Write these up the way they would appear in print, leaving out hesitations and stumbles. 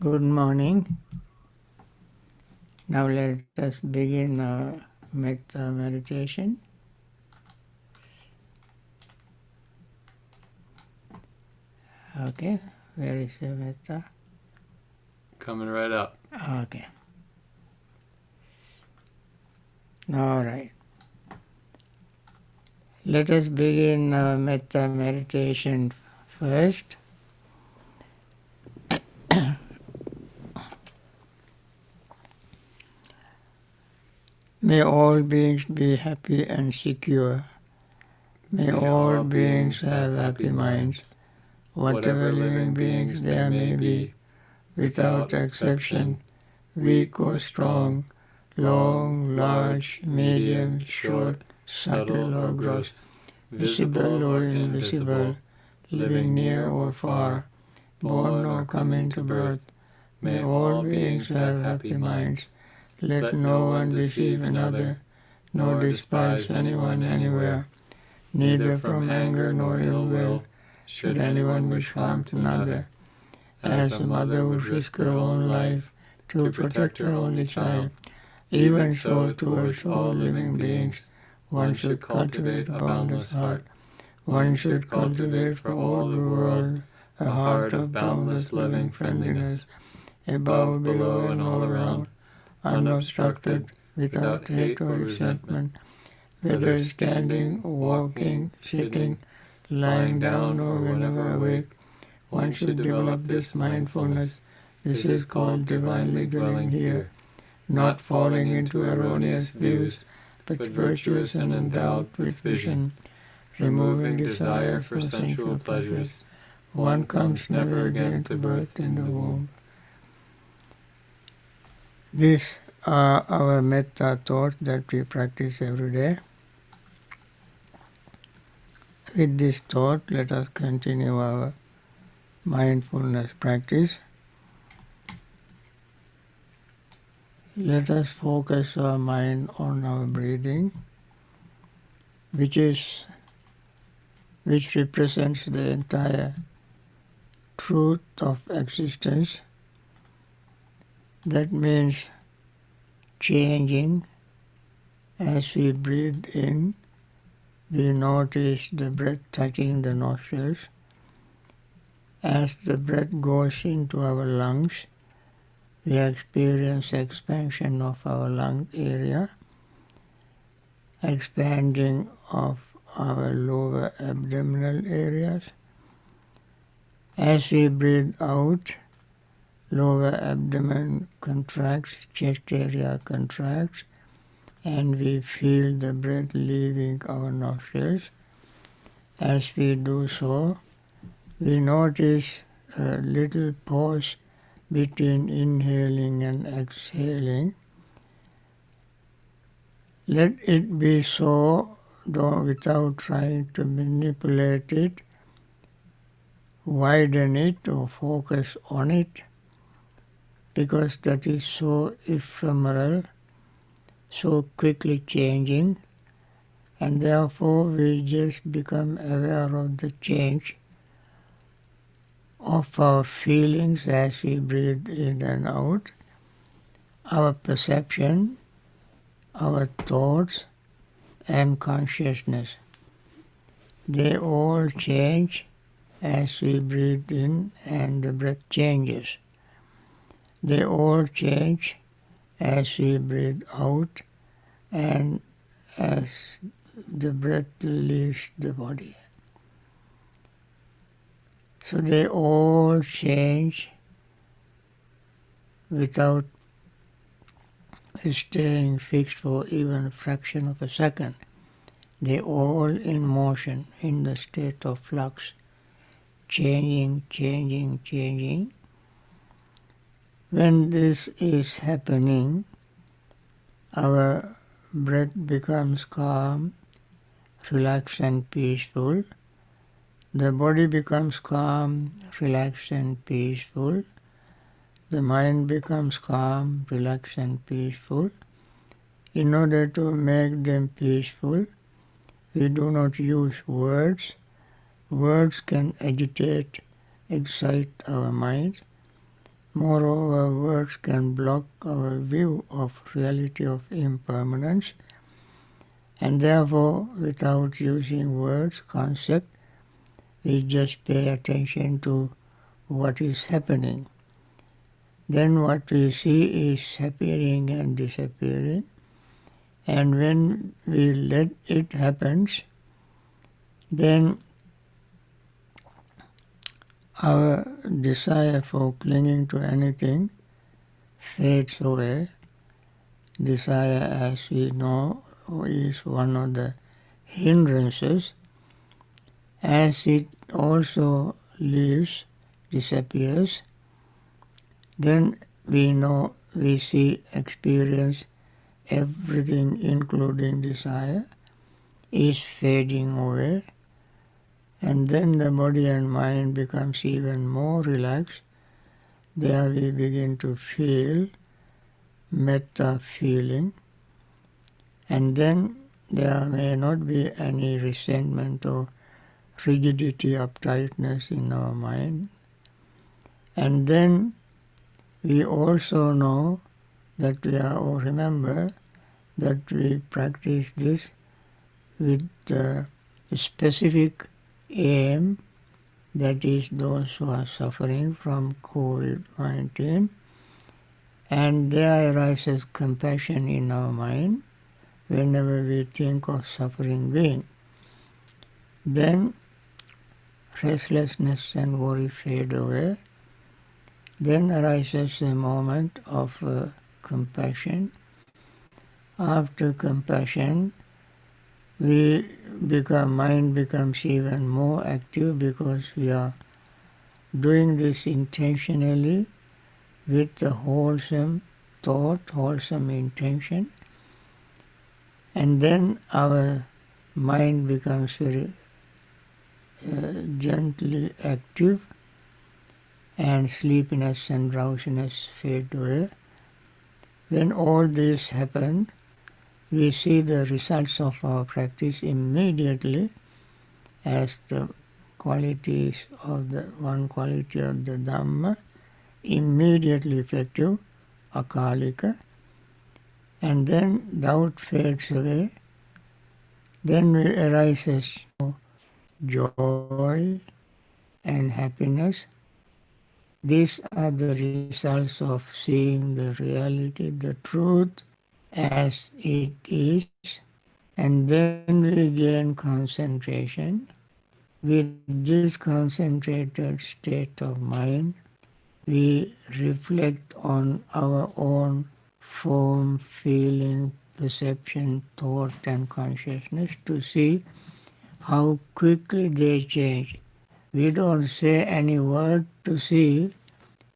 Good morning. Now let us begin our Metta meditation. Okay, where is your Metta? Coming right up. Okay. All right. Let us begin our Metta meditation first. May all beings be happy and secure. May all beings have happy minds. Whatever living beings there may be, without exception, weak or strong, long, large, medium, short, subtle or gross, visible or invisible, living near or far, born or coming to birth, may all beings have happy minds. Let no one deceive another, nor despise anyone anywhere, neither from anger nor ill will should anyone wish harm to another. As a mother would risk her own life to protect her only child, even so towards all living beings, one should cultivate a boundless heart. One should cultivate for all the world a heart of boundless loving friendliness, above, below, and all around, unobstructed, without hate or resentment, whether standing, walking, sitting, lying down, or whenever awake. One should develop this mindfulness. This is called divinely dwelling here, not falling into erroneous views, but virtuous and endowed with vision, removing desire for sensual pleasures. One comes never again to birth in the womb. These are our metta thoughts that we practice every day. With this thought, let us continue our mindfulness practice. Let us focus our mind on our breathing, which represents the entire truth of existence. That means changing. As we breathe in, we notice the breath touching the nostrils. As the breath goes into our lungs, we experience expansion of our lung area, expanding of our lower abdominal areas. As we breathe out, lower abdomen contracts, chest area contracts, and we feel the breath leaving our nostrils. As we do so, we notice a little pause between inhaling and exhaling. Let it be so, though, without trying to manipulate it, widen it or focus on it, because that is so ephemeral, so quickly changing, and therefore we just become aware of the change of our feelings as we breathe in and out, our perception, our thoughts, and consciousness. They all change as we breathe in and the breath changes. They all change as we breathe out and as the breath leaves the body. So they all change without staying fixed for even a fraction of a second. They all in motion, in the state of flux, changing, changing, changing. When this is happening, our breath becomes calm, relaxed and peaceful. The body becomes calm, relaxed and peaceful. The mind becomes calm, relaxed and peaceful. In order to make them peaceful, we do not use words. Words can agitate, excite our mind. Moreover, words can block our view of reality of impermanence, and therefore, without using words, concept, we just pay attention to what is happening. Then what we see is appearing and disappearing, and when we let it happen, then our desire for clinging to anything fades away. Desire, as we know, is one of the hindrances. As it also leaves, disappears, then we know, we see, experience, everything including desire is fading away, and then the body and mind becomes even more relaxed. There we begin to feel Metta feeling, and then there may not be any resentment or rigidity, uptightness in our mind. And then we also know that we are, or remember that we practice this with the specific aim, that is those who are suffering from COVID-19, and there arises compassion in our mind whenever we think of suffering being. Then restlessness and worry fade away. Then arises a moment of compassion. After compassion, mind becomes even more active because we are doing this intentionally with the wholesome thought, wholesome intention, and then our mind becomes very gently active, and sleepiness and drowsiness fade away. When all this happens, we see the results of our practice immediately as the qualities of the one quality of the Dhamma, immediately effective, akalika, and then doubt fades away. Then arises joy and happiness. These are the results of seeing the reality, the truth as it is, and then we gain concentration. With this concentrated state of mind, we reflect on our own form, feeling, perception, thought and consciousness to see how quickly they change. We don't say any word to see,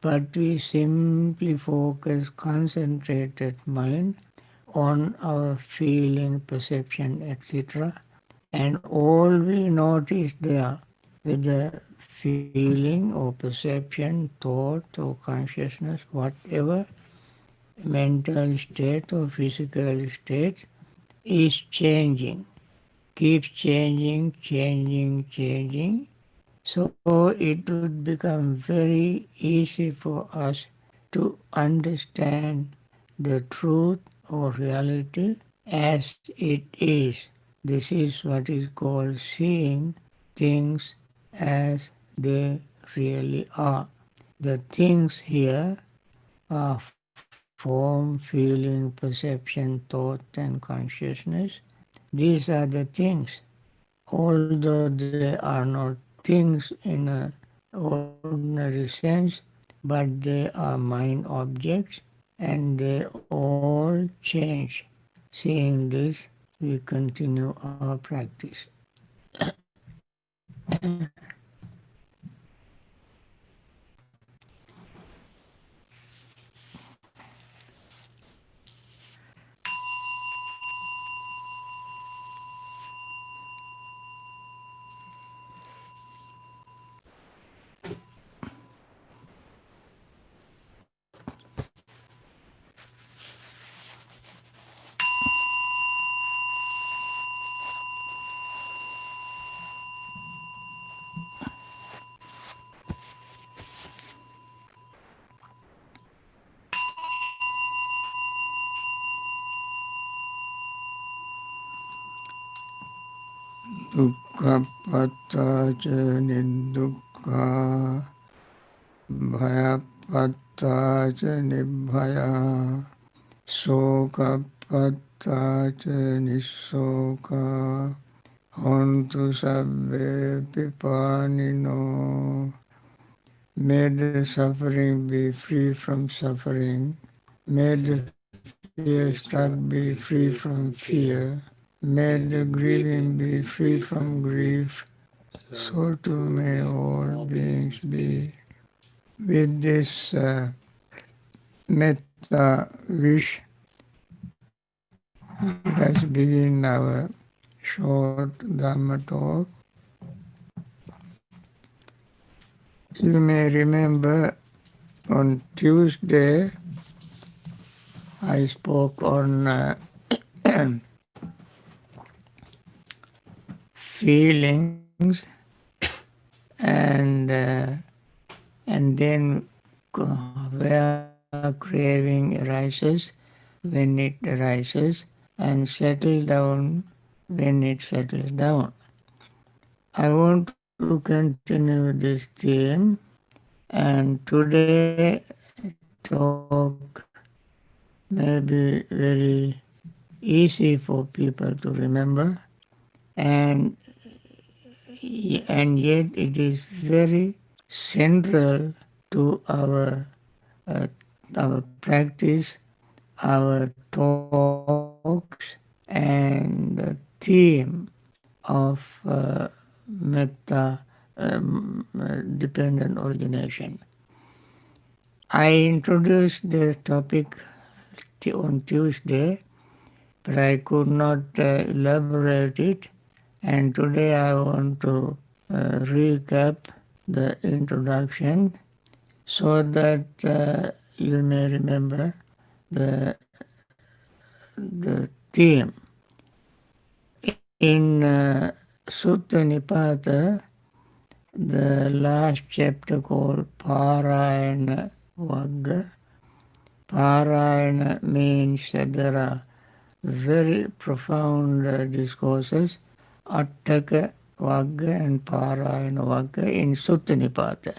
but we simply focus concentrated mind on our feeling, perception, etc. And all we notice there, whether feeling or perception, thought or consciousness, whatever mental state or physical state, is changing, keeps changing, changing. So it would become very easy for us to understand the truth or reality as it is. This is what is called seeing things as they really are. The things here are form, feeling, perception, thought and consciousness. These are the things, although they are not things in an ordinary sense, but they are mind objects and they all change. Seeing this, we continue our practice. Dukkhapatta ca nidukkha, bhayapatta ca nibbhaya, sokapatta ca nissoka, hontu sabbe pipanino. May the suffering be free from suffering. May the fear struck be free from fear. May the grieving be free from grief. So too may all beings be. With this metta wish, let us begin our short Dhamma talk. You may remember on Tuesday I spoke on feelings and then where craving arises, when it arises, and settle down when it settles down. I want to continue this theme, and today talk may be very easy for people to remember, and yet it is very central to uh, our practice, our talks, and the theme of metta dependent origination. I introduced the topic on Tuesday, but I could not elaborate it, and today I want to recap the introduction so that you may remember the theme. In Sutta Nipata, the last chapter called Parayana Vagga. Parayana means that there are very profound discourses, Attaka Vagga and Parayana Vagga in Sutta Nipata.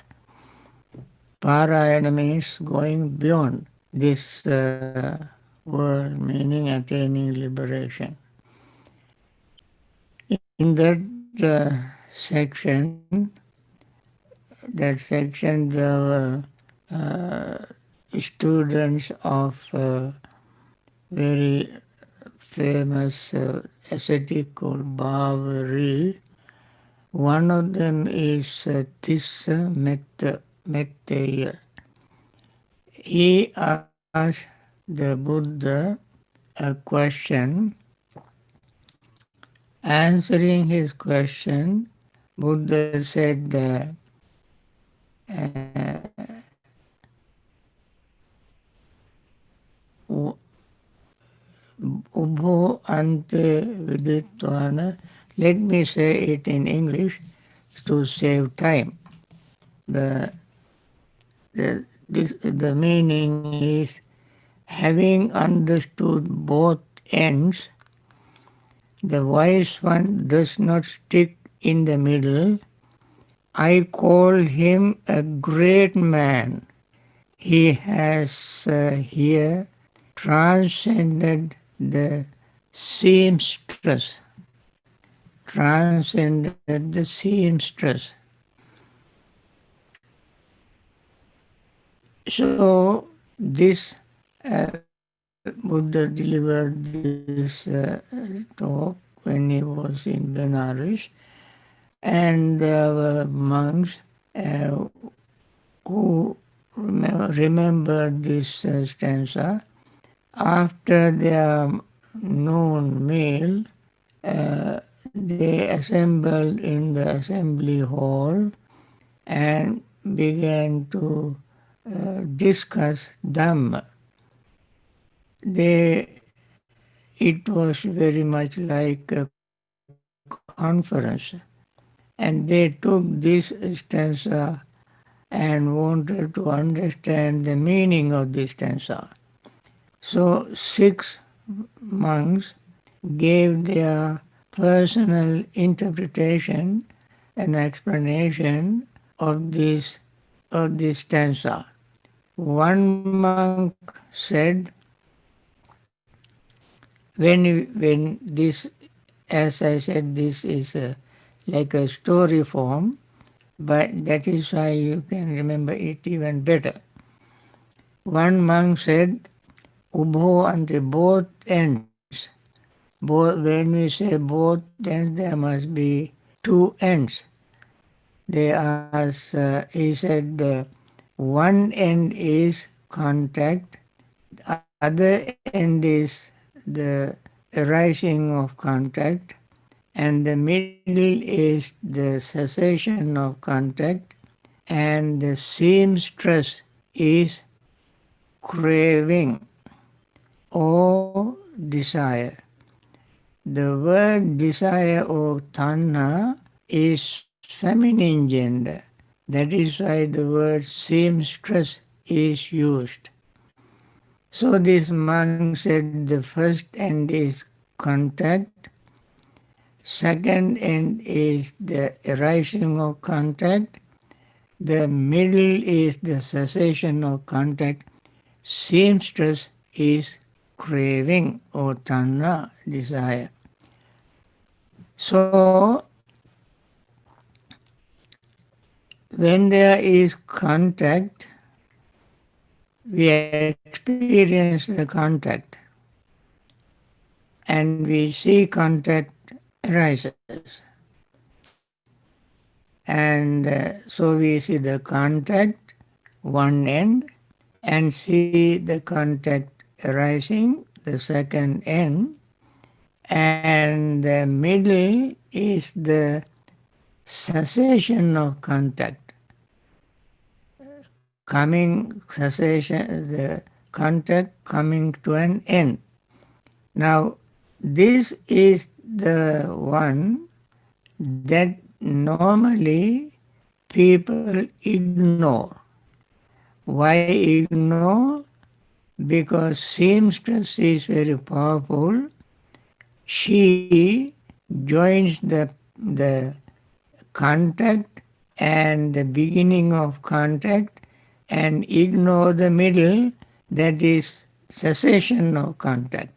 Parayana means going beyond this world, meaning attaining liberation. In that section there were students of very famous ascetic called Bhavari. One of them is Tissa Metteya. He asked the Buddha a question. Answering his question, Buddha said, Ubho ante viditvana. Let me say it in English to save time. The meaning is, having understood both ends, the wise one does not stick in the middle. I call him a great man. He has here transcended the seamstress. Transcended the seamstress. So this Buddha delivered this talk when he was in Benares, and there were monks who remembered this stanza. After their noon meal, they assembled in the assembly hall and began to discuss Dhamma. It was very much like a conference, and they took this stanza and wanted to understand the meaning of this stanza. So 6 monks gave their personal interpretation and explanation of this stanza. One monk said, when this, as I said, this is like a story form, but that is why you can remember it even better. One monk said, Ubho ante, both ends. Both, when we say both ends, there must be two ends. He said, one end is contact, other end is the arising of contact, and the middle is the cessation of contact, and the seamstress is craving or desire. The word desire or tanha is feminine gender. That is why the word seamstress is used. So this monk said the first end is contact, second end is the arising of contact, the middle is the cessation of contact, seamstress is craving or tanha, desire. So when there is contact, we experience the contact and we see contact arises. And so we see the contact, one end, and see the contact arising, the second end, and the middle is the cessation of contact. The contact coming to an end. Now, this is the one that normally people ignore. Why ignore? Because seamstress is very powerful. She joins the contact and the beginning of contact and ignore the middle, that is cessation of contact.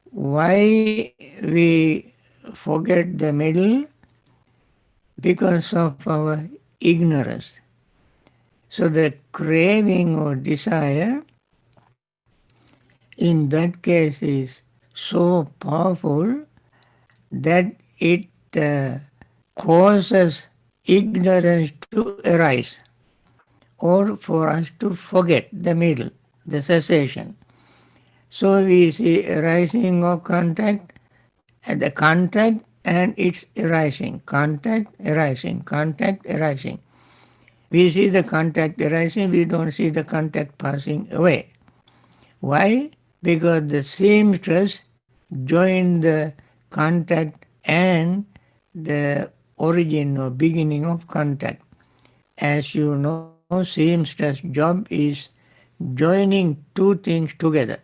Why we forget the middle? Because of our ignorance. So the craving or desire in that case is so powerful that it causes ignorance to arise, or for us to forget the middle, the cessation. So we see arising of contact, and the contact and its arising, contact arising, contact arising. We see the contact arising, we don't see the contact passing away. Why? Because the seamstress joined the contact and the origin or beginning of contact. As you know, seamstress job is joining two things together.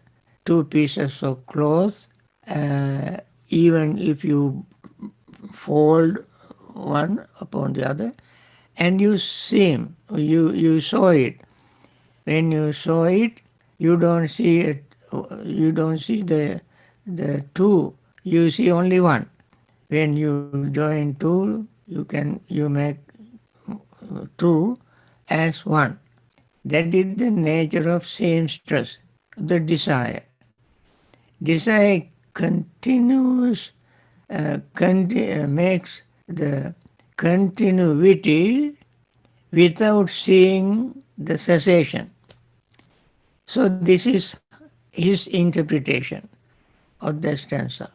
Two pieces of cloth, even if you fold one upon the other, and you sew it. When you sew it, you don't see it. You don't see the two. You see only one. When you join two, you make two as one. That is the nature of seamstress, the desire. Desire continues, makes the continuity without seeing the cessation. So this is his interpretation of the stanza.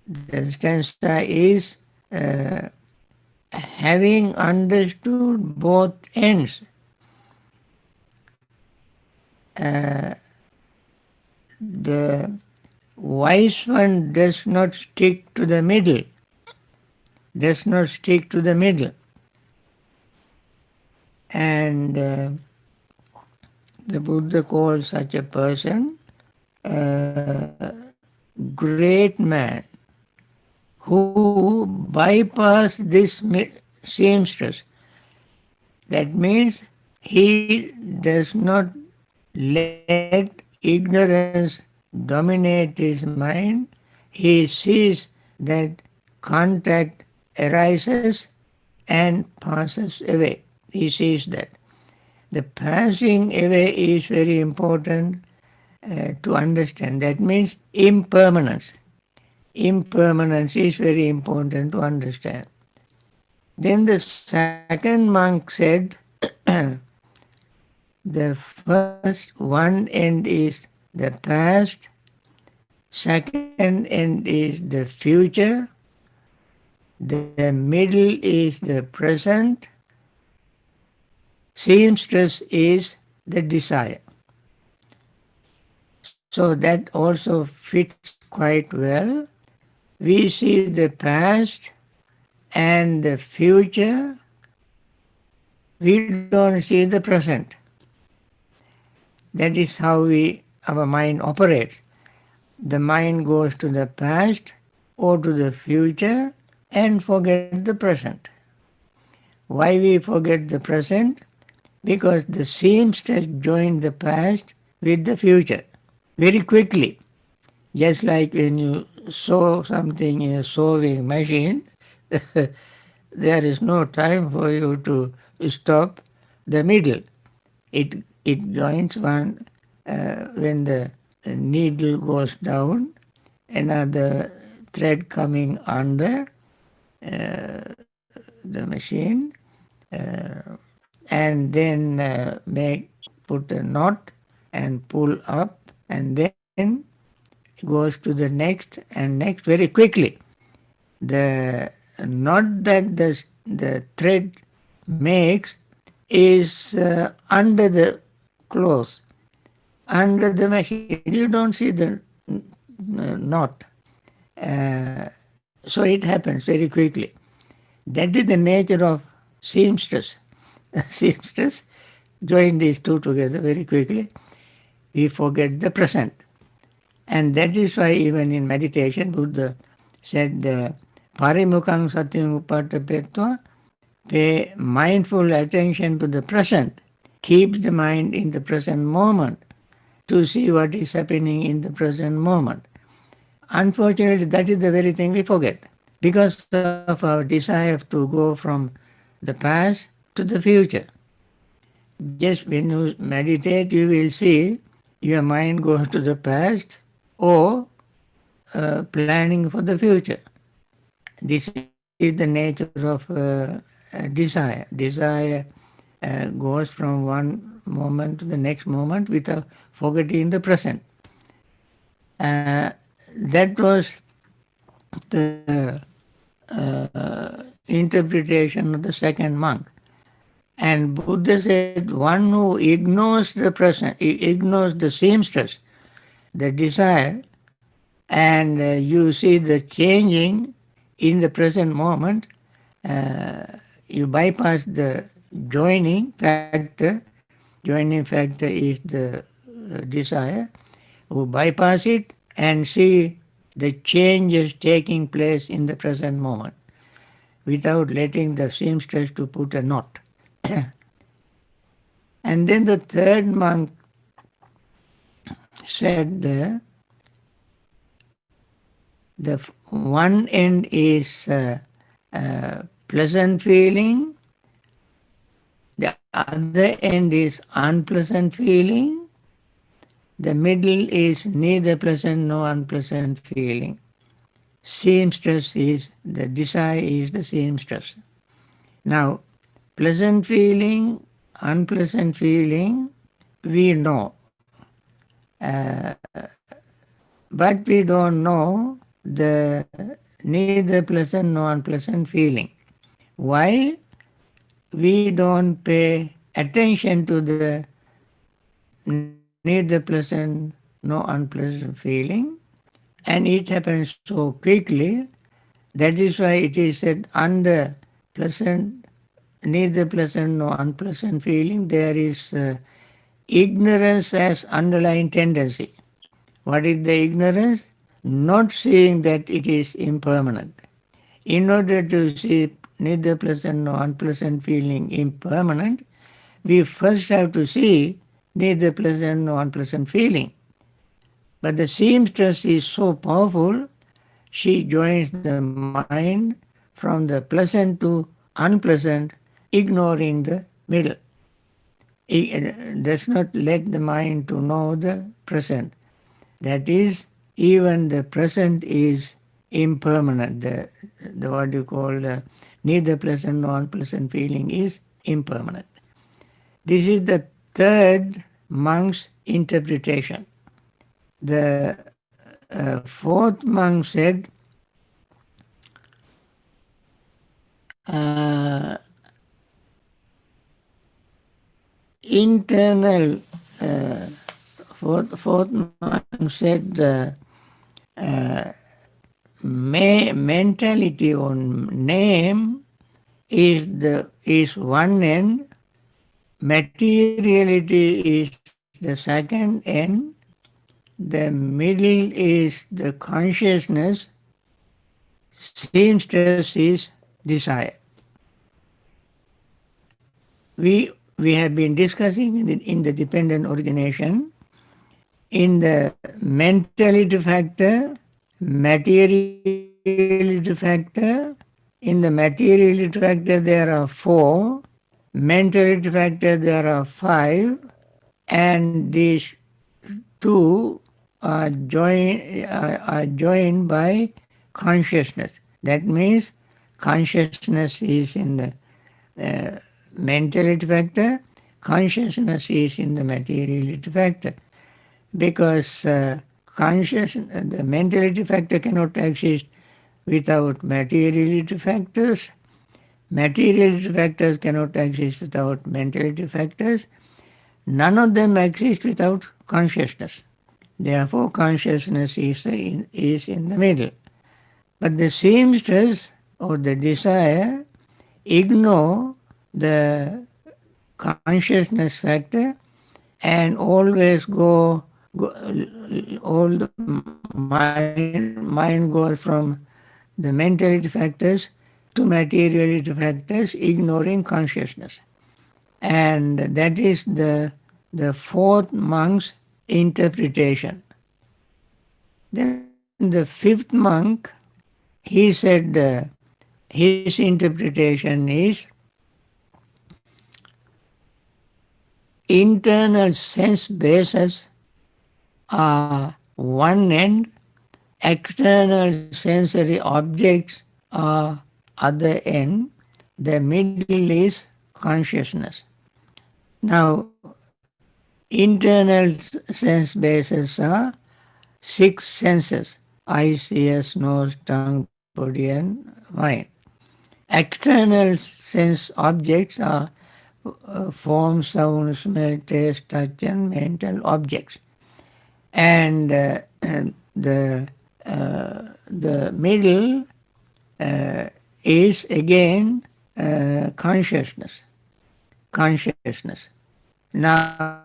The stanza is having understood both ends, the wise one does not stick to the middle, does not stick to the middle. And the Buddha calls such a person a great man. who bypass this seamstress. That means he does not let ignorance dominate his mind. He sees that contact arises and passes away. He sees that. The passing away is very important to understand. That means impermanence. Impermanence is very important to understand. Then the second monk said, the first one end is the past, second end is the future, the middle is the present, seamstress is the desire. So that also fits quite well. We see the past and the future, we don't see the present. That is how our mind operates. The mind goes to the past or to the future and forget the present. Why we forget the present? Because the seamstress joined the past with the future very quickly. Just like when you sew something in a sewing machine, there is no time for you to stop the middle. It joins one when the needle goes down, another thread coming under the machine, uh, and then put a knot and pull up, and then goes to the next and next very quickly. The knot that the thread makes is under the cloth, under the machine. You don't see the knot. So it happens very quickly. That is the nature of seamstress. Seamstress join these two together very quickly. We forget the present. And that is why even in meditation, Buddha said, Parimukhaṃ satyam upatapetva, pay mindful attention to the present. Keep the mind in the present moment to see what is happening in the present moment. Unfortunately, that is the very thing we forget because of our desire to go from the past to the future. Just when you meditate, you will see your mind goes to the past or planning for the future. This is the nature of desire. Desire goes from one moment to the next moment without forgetting the present. That was the interpretation of the second monk. And Buddha said, one who ignores the present, ignores the seamstress, the desire, and you see the changing in the present moment, you bypass the joining factor. Joining factor is the desire. Who bypass it and see the changes taking place in the present moment without letting the seamstress to put a knot. And then the third monk said the one end is pleasant feeling, the other end is unpleasant feeling, the middle is neither pleasant nor unpleasant feeling. Seamstress is, the desire is the seamstress. Now, pleasant feeling, unpleasant feeling, we know. But we don't know the neither pleasant nor unpleasant feeling. Why? We don't pay attention to the neither pleasant nor unpleasant feeling, and it happens so quickly. That is why it is said under pleasant, neither pleasant nor unpleasant feeling, there is ignorance as underlying tendency. What is the ignorance? Not seeing that it is impermanent. In order to see neither pleasant nor unpleasant feeling impermanent, we first have to see neither pleasant nor unpleasant feeling. But the seamstress is so powerful, she joins the mind from the pleasant to unpleasant, ignoring the middle. It does not let the mind to know the present. That is, even the present is impermanent. The what you call the neither pleasant nor unpleasant feeling is impermanent. This is the third monk's interpretation. The fourth monk said, uh, internal, fourth monk said, mentality or name is one end, materiality is the second end, the middle is the consciousness, seamstress is desire. We have been discussing in the dependent origination, in the mentality factor, materiality factor. In the materiality factor there are 4, mentality factor there are 5, and these 2 are joined by consciousness. That means consciousness is in the mentality factor, consciousness is in the materiality factor. Because the mentality factor cannot exist without materiality factors. Materiality factors cannot exist without mentality factors. None of them exist without consciousness. Therefore, consciousness is in the middle. But the seamstress or the desire ignore the consciousness factor and always all the mind goes from the mentality factors to materiality factors, ignoring consciousness. And that is the fourth monk's interpretation. Then the fifth monk, he said his interpretation is internal sense bases are one end, external sensory objects are other end, the middle is consciousness. Now, internal sense bases are 6 senses: eyes, ears, nose, tongue, body, and mind. External sense objects are form, sound, smell, taste, touch, and mental objects. And the middle is again consciousness. Consciousness. Now,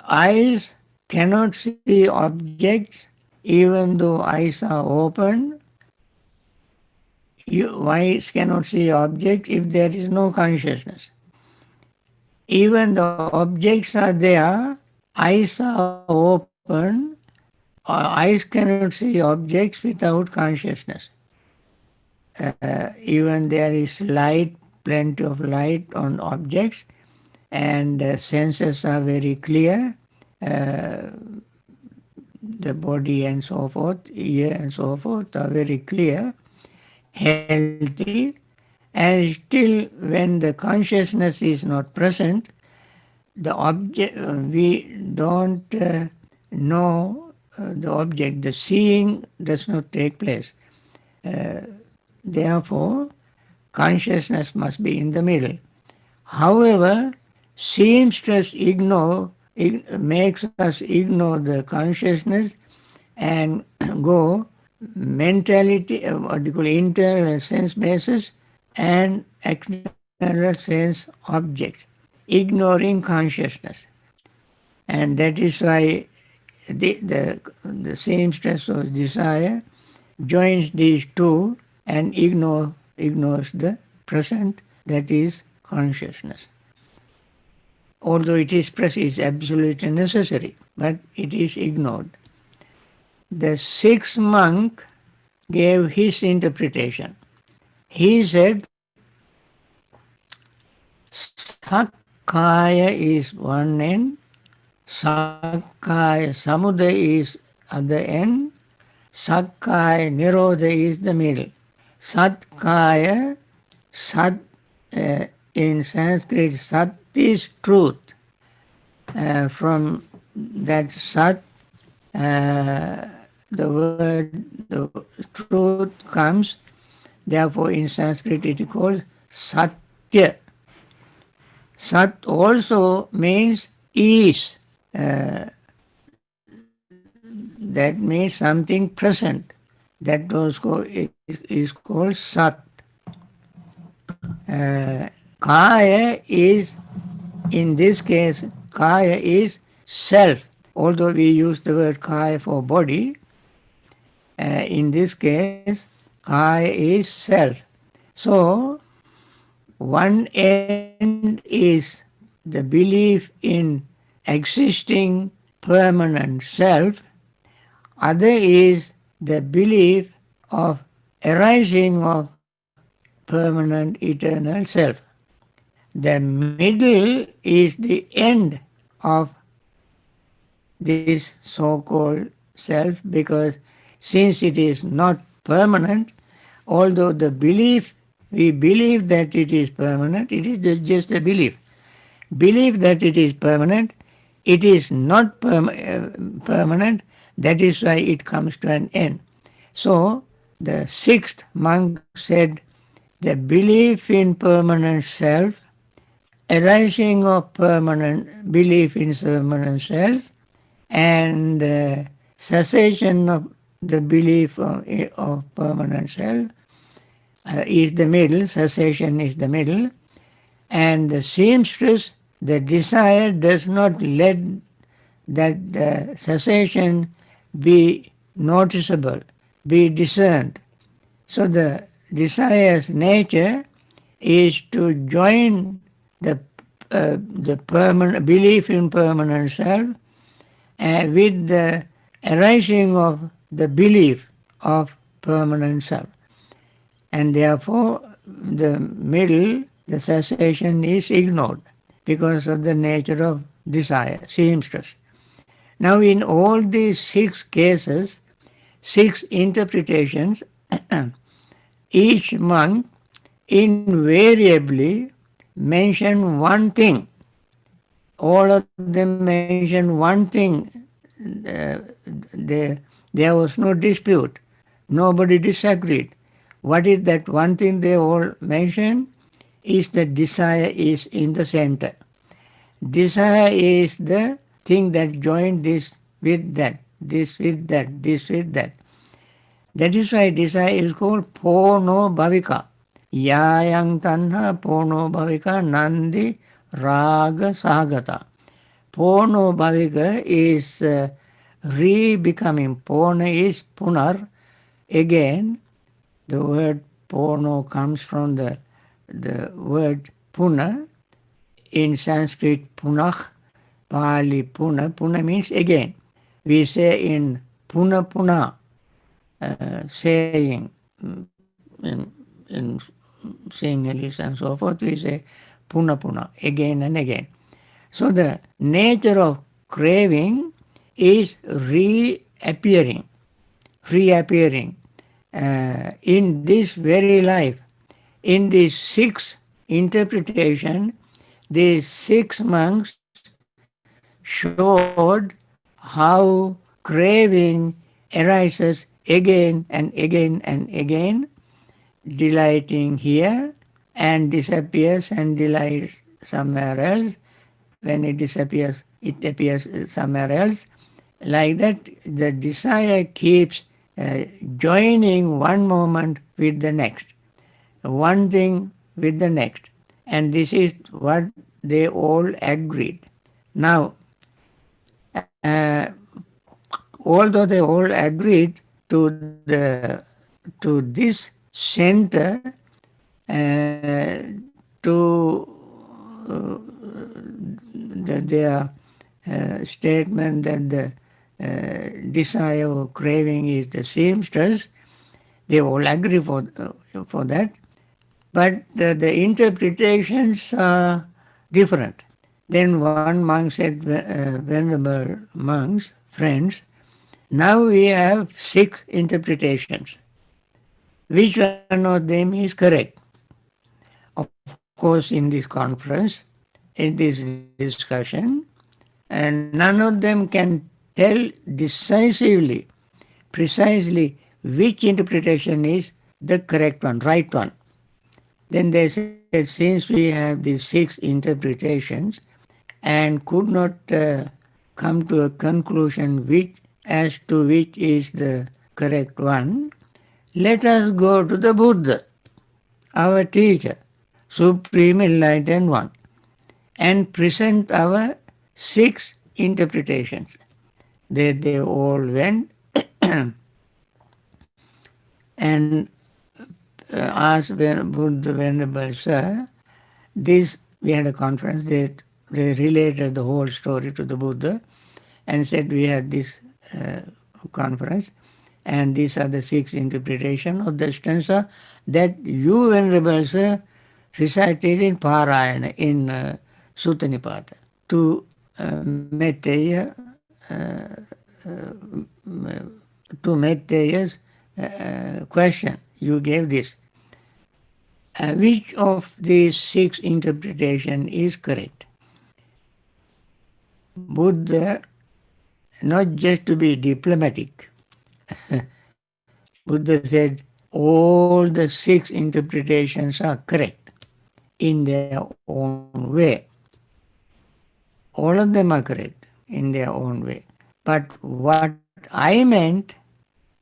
eyes cannot see objects even though eyes are open. Eyes cannot see objects if there is no consciousness. Even the objects are there, eyes are open, eyes cannot see objects without consciousness. Even there is light, plenty of light on objects, and senses are very clear, the body and so forth, ear and so forth are very clear, healthy, and still when the consciousness is not present, the object, we don't know the object, the seeing does not take place. Therefore, consciousness must be in the middle. However, seamstress makes us ignore the consciousness and go mentality, what you call internal sense basis and external sense objects, ignoring consciousness. And that is why the same stress or desire joins these two and ignores the present, that is consciousness. Although it is absolutely necessary, but it is ignored. The sixth monk gave his interpretation. He said, Sakkaya is one end, Sakkaya Samudaya is other end, Sakkaya Nirodha is the middle. Satkaya, Sat in Sanskrit, Sat is truth. From that Sat, the word the truth comes. Therefore, in Sanskrit it is called Satya. Sat also means is. That means something present. That is called Sat. Kaya is, in this case, Kaya is self. Although we use the word Kaya for body, in this case, Kaya is self. So, one end is the belief in existing permanent self, other is the belief of arising of permanent eternal self. The middle is the end of this so-called self, because since it is not permanent, although we believe that it is permanent, it is just a belief. Believe that it is permanent, it is not permanent, that is why it comes to an end. So, the sixth monk said, the belief in permanent self, arising of permanent belief in permanent self, and cessation of the belief of permanent self is the middle, cessation is the middle, and the seamstress, the desire does not let that cessation be noticeable, be discerned. So the desire's nature is to join the permanent belief in permanent self with the arising of the belief of permanent self. And therefore, the middle, the cessation is ignored because of the nature of desire, seamstress. Now, in all these six cases, six interpretations, each monk invariably mentioned one thing. All of them mentioned one thing. There was no dispute. Nobody disagreed. What is that one thing they all mentioned? Is that desire is in the center. Desire is the thing that joined this with that, this with that, this with that. That is why desire is called Pono Bhavika. Yayang Tanha Pono Bhavika Nandi Raga Sagata. Pono Bhavika is re-becoming. Pona is punar. Again, the word pono comes from the word puna. In Sanskrit, punach, Pali puna. Puna means again. We say in puna puna, saying in Sinhalese and so forth, we say puna puna, again and again. So the nature of craving is reappearing in this very life. In these six interpretation, these six monks showed how craving arises again and again and again, delighting here and disappears and delights somewhere else. When it disappears, it appears somewhere else. Like that, the desire keeps joining one moment with the next, one thing with the next. And this is what they all agreed. Now, although they all agreed to this center to their statement that the desire or craving is the seamstress, they all agree for that. But the interpretations are different. Then one monk said, Venerable monks, friends, now we have 6 interpretations. Which one of them is correct? Of course, in this conference, in this discussion, and none of them can tell decisively, precisely, which interpretation is the correct one, right one. Then they said, since we have these 6 interpretations and could not come to a conclusion as to which is the correct one, let us go to the Buddha, our teacher, Supreme Enlightened One, and present our 6 interpretations. They all went and asked Buddha Venerable Sir, this, we had a conference, they related the whole story to the Buddha and said we had this conference and these are the 6 interpretations of the stanza that you, Venerable Sir, recited in Parayana, in Sutta Nipata. To Metteya, to Metteya's question, you gave this. Which of these 6 interpretation is correct? Buddha, not just to be diplomatic, Buddha said all the 6 interpretations are correct in their own way. All of them are correct in their own way. But what I meant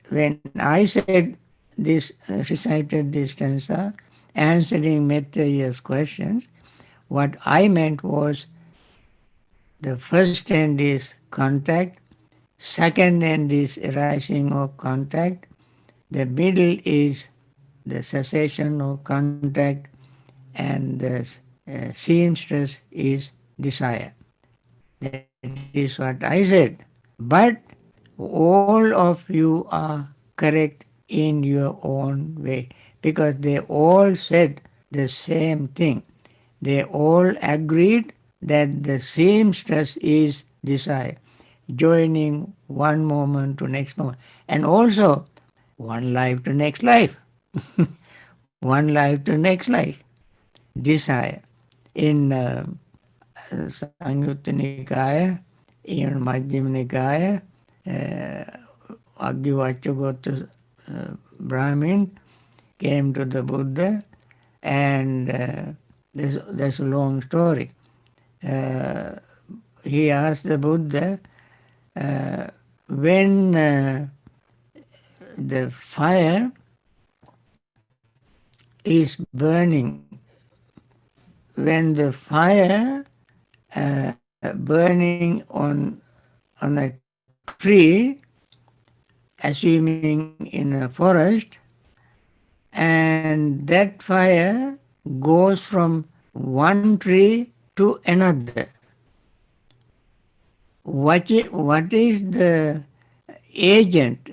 when I said this, recited this stanza, answering Mettaya's questions, what I meant was the first end is contact, second end is arising of contact, the middle is the cessation of contact, and the seamstress is desire. That is what I said. But all of you are correct in your own way because they all said the same thing. They all agreed that the seamstress is desire, joining one moment to next moment, and also one life to next life, one life to next life, desire. In Samyutta Nikaya, in Majjhima Nikaya, Aggivaccagota Brahmin came to the Buddha, and there's a long story. He asked the Buddha, when the fire is burning, when the fire burning on a tree, assuming in a forest, and that fire goes from one tree to another. What is the agent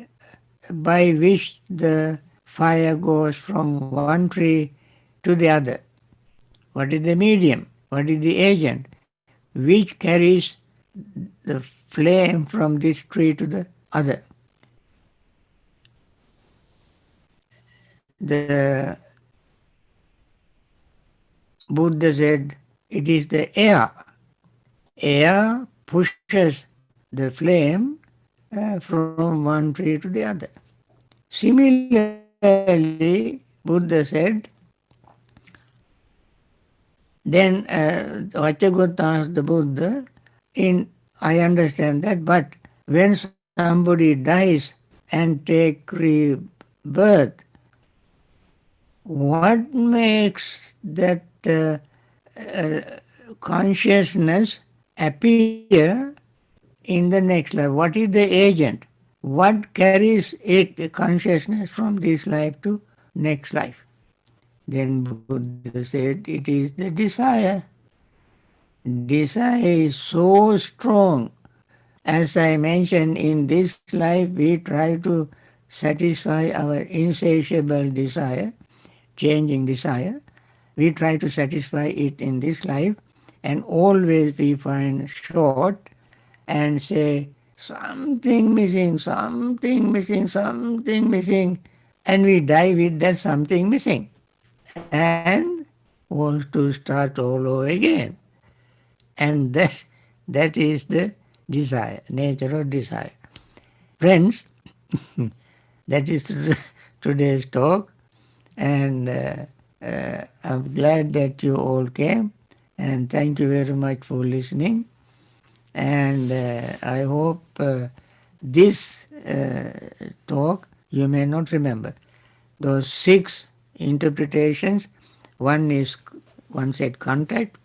by which the fire goes from one tree to the other? What is the medium? What is the agent which carries the flame from this tree to the other? The Buddha said it is the air. Air pushes the flame from one tree to the other. Similarly, Buddha said, then Vacchagotta asked the Buddha, I understand that, but when somebody dies and take rebirth, what makes that consciousness appear in the next life? What is the agent? what carries it consciousness from this life to next life? Then Buddha said it is the desire. Desire is so strong. As I mentioned, in this life we try to satisfy our insatiable desire, changing desire. We try to satisfy it in this life, and always we find short and say, something missing, something missing, something missing, and we die with that something missing and want to start all over again. And that is the desire, nature of desire. Friends, that is today's talk, and I'm glad that you all came, and thank you very much for listening. And I hope this talk you may not remember. Those 6 interpretations, one said contact,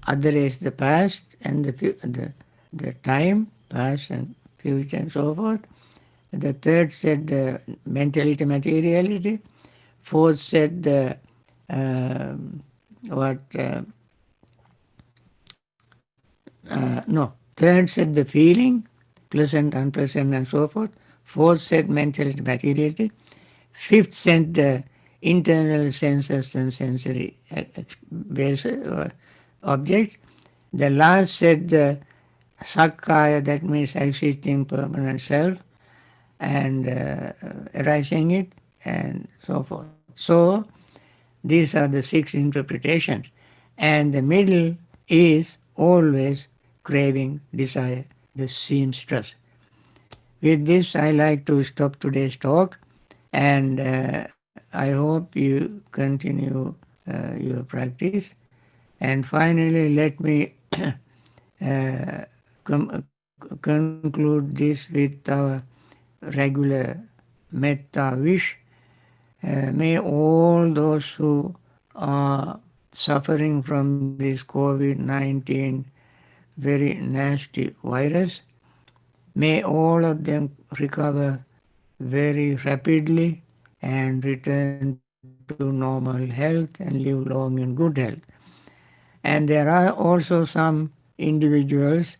other is the past and the time, past and future and so forth. The third said mentality, materiality. Fourth said what? No. Third said the feeling, pleasant, unpleasant, and so forth. Fourth said mentality, materiality. Fifth said internal senses and sensory base objects. The last said sakkaya, that means existing permanent self, and arising it, and so forth. So these are the 6 interpretations. And the middle is always craving, desire, the seamstress. With this, I like to stop today's talk, and I hope you continue your practice. And finally, let me conclude this with our regular metta wish. May all those who are suffering from this COVID-19 very nasty virus, may all of them recover very rapidly and return to normal health and live long in good health. And there are also some individuals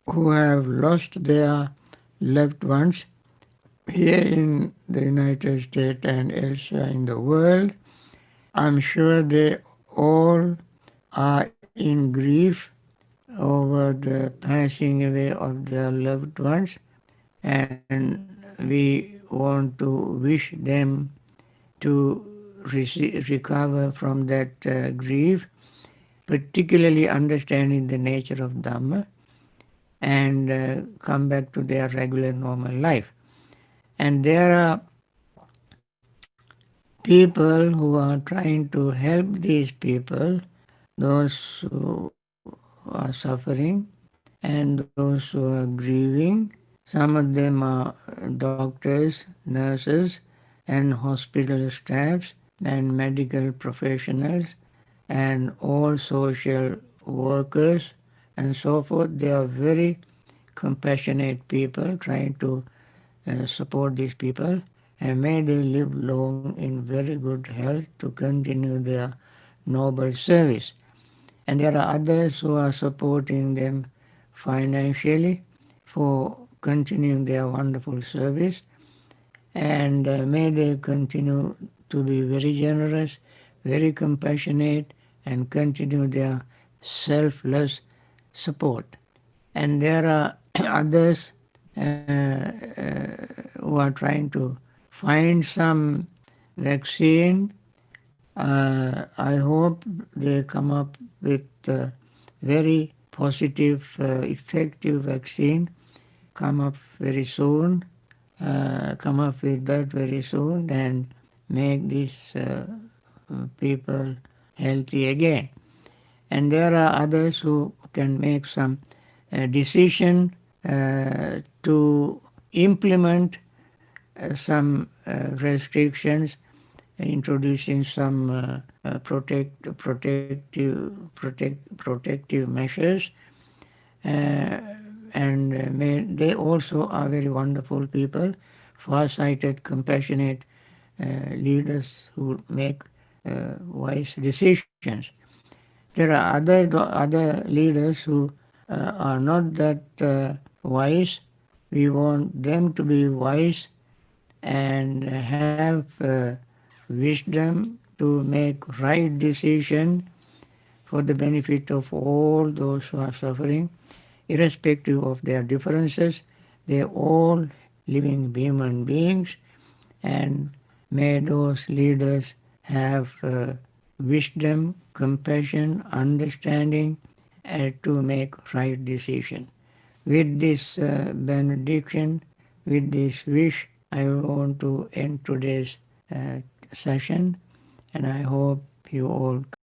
who have lost their loved ones here in the United States and elsewhere in the world. I'm sure they all are in grief over the passing away of their loved ones, and we want to wish them to recover from that grief, particularly understanding the nature of Dhamma, and come back to their regular normal life. And there are people who are trying to help these people, those who are suffering and those who are grieving. Some of them are doctors, nurses, and hospital staffs, and medical professionals, and all social workers, and so forth. They are very compassionate people trying to support these people, and may they live long in very good health to continue their noble service. And there are others who are supporting them financially for continuing their wonderful service, and may they continue to be very generous, very compassionate, and continue their selfless support. And there are others who are trying to find some vaccine. I hope they come up with very positive, effective vaccine. Come up very soon. Come up with that very soon and make these people healthy again. And there are others who can make some decision to implement some restrictions, introducing some protective measures, and they also are very wonderful people, far-sighted, compassionate leaders who make wise decisions. There are other leaders who are not that wise. We want them to be wise and have wisdom to make right decision for the benefit of all those who are suffering, irrespective of their differences. They are all living human beings, and may those leaders have wisdom, compassion, understanding, to make right decision. With this benediction, with this wish, I want to end today's session, and I hope you all